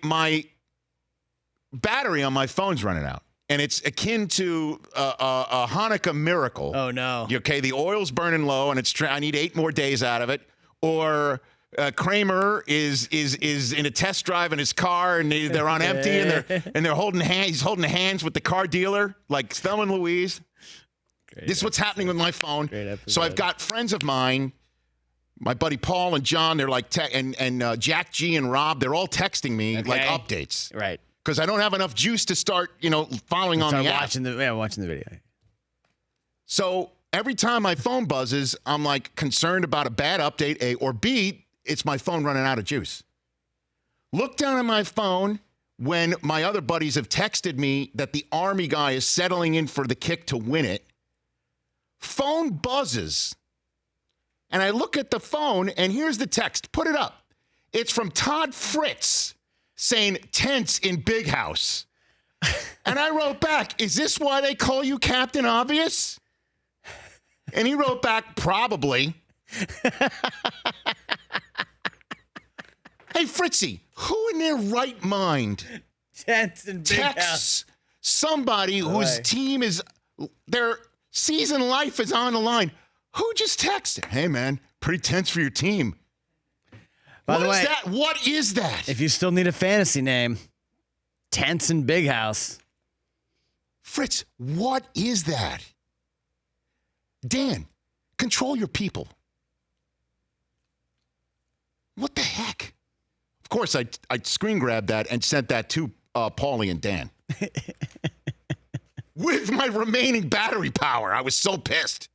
my battery on my phone's running out. And it's akin to a Hanukkah miracle. Oh, no. Okay, the oil's burning low, and I need 8 more days out of it. Or Kramer is in a test drive in his car, and they're on empty, and they're holding hands. He's holding hands with the car dealer, like Thelma and Louise. This is what's happening with my phone. So I've got friends of mine, my buddy Paul and John. They're like, and Jack G and Rob. They're all texting me like updates. Right. Because I don't have enough juice to start, following on the app. Watching the video. So every time my phone buzzes, I'm like concerned about a bad update, A, or B, it's my phone running out of juice. Look down at my phone when my other buddies have texted me that the Army guy is settling in for the kick to win it. Phone buzzes. And I look at the phone, and here's the text. Put it up. It's from Todd Fritz, saying tense in Big House. And I wrote back, is this why they call you Captain Obvious? And he wrote back, probably. Hey, Fritzy, who in their right mind Tense in Big House texts somebody whose team their season life is on the line? Who just texted? Hey, man, pretty tense for your team. By the way, what is that? If you still need a fantasy name, Tense in Big House. Fritz, what is that? Dan, control your people. What the heck? Of course, I screen grabbed that and sent that to Paulie and Dan. With my remaining battery power. I was so pissed.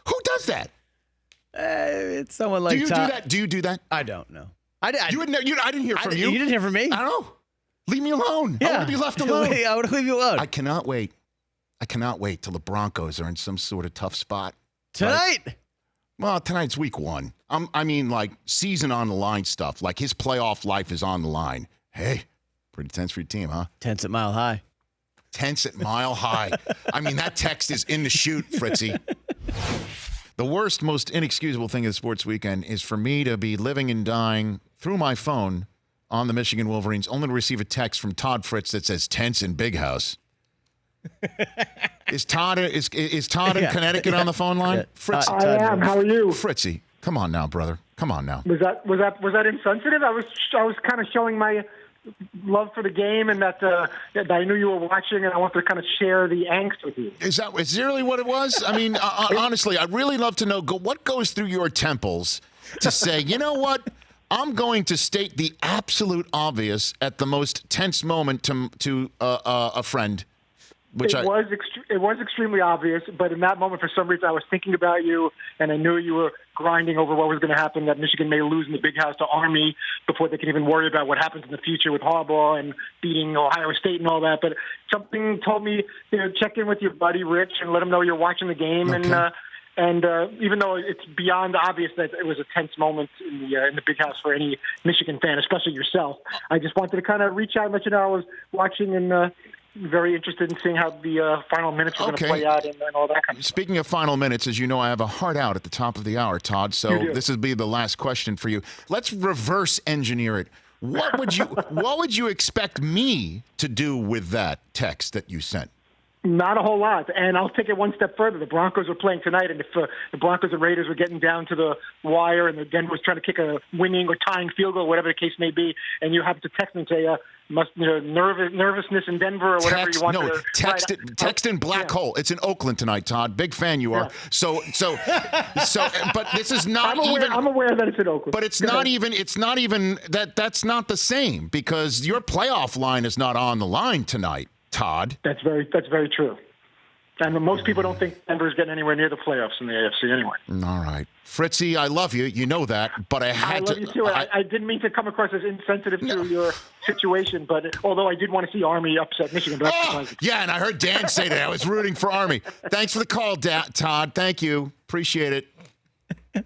Who does that? It's someone like Do you do that? Do you do that? I don't know. I didn't hear from you. You didn't hear from me? I don't know. Leave me alone. Yeah. I want to be left alone. I want to leave you alone. I cannot wait till the Broncos are in some sort of tough spot. Tonight? Right? Well, tonight's week 1. I mean, like, season on the line stuff. Like, his playoff life is on the line. Hey, pretty tense for your team, huh? Tense at Mile High. Tense at Mile High. I mean, that text is in the chute, Fritzy. The worst, most inexcusable thing of the sports weekend is for me to be living and dying through my phone on the Michigan Wolverines, only to receive a text from Todd Fritz that says tense in Big House. Is Todd in Connecticut on the phone line? Yeah. Fritz, I am. How are you? Fritzy, come on now, brother. Come on now. Was that insensitive? I was kind of showing my love for the game, and that I knew you were watching, and I wanted to kind of share the angst with you. Is that really what it was? I mean, honestly, I'd really love to know what goes through your temples to say, you know what? I'm going to state the absolute obvious at the most tense moment to a friend. Which it was extremely obvious, but in that moment, for some reason, I was thinking about you, and I knew you were grinding over what was going to happen, that Michigan may lose in the Big House to Army before they can even worry about what happens in the future with Harbaugh and beating Ohio State and all that. But something told me, check in with your buddy Rich and let him know you're watching the game. Okay. And even though it's beyond obvious that it was a tense moment in the Big House for any Michigan fan, especially yourself, I just wanted to kind of reach out and let you know I was watching and very interested in seeing how the final minutes were going to play out and all that kind of stuff. Speaking of final minutes, as you know, I have a hard out at the top of the hour, Todd, so this would be the last question for you. Let's reverse engineer it. What would you expect me to do with that text that you sent? Not a whole lot, and I'll take it one step further. The Broncos are playing tonight, and if the Broncos and Raiders were getting down to the wire and the Denver was trying to kick a winning or tying field goal, whatever the case may be, and you happen to text me and say, nervousness in Denver or whatever you want to text in black hole. It's in Oakland tonight, Todd. Big fan you are. Yeah. So, but this is not I'm aware that it's in Oakland. But it's not even that's not the same because your playoff line is not on the line tonight, Todd. That's very true. And most people don't think Denver's getting anywhere near the playoffs in the AFC anyway. All right. Fritzy, I love you. You know that. But I love you too. I didn't mean to come across as insensitive to your situation, but although I did want to see Army upset Michigan. But yeah, and I heard Dan say that. I was rooting for Army. Thanks for the call, Todd. Thank you. Appreciate it.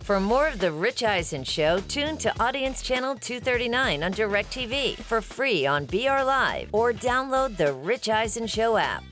For more of The Rich Eisen Show, tune to Audience Channel 239 on DirecTV for free on BR Live or download the Rich Eisen Show app.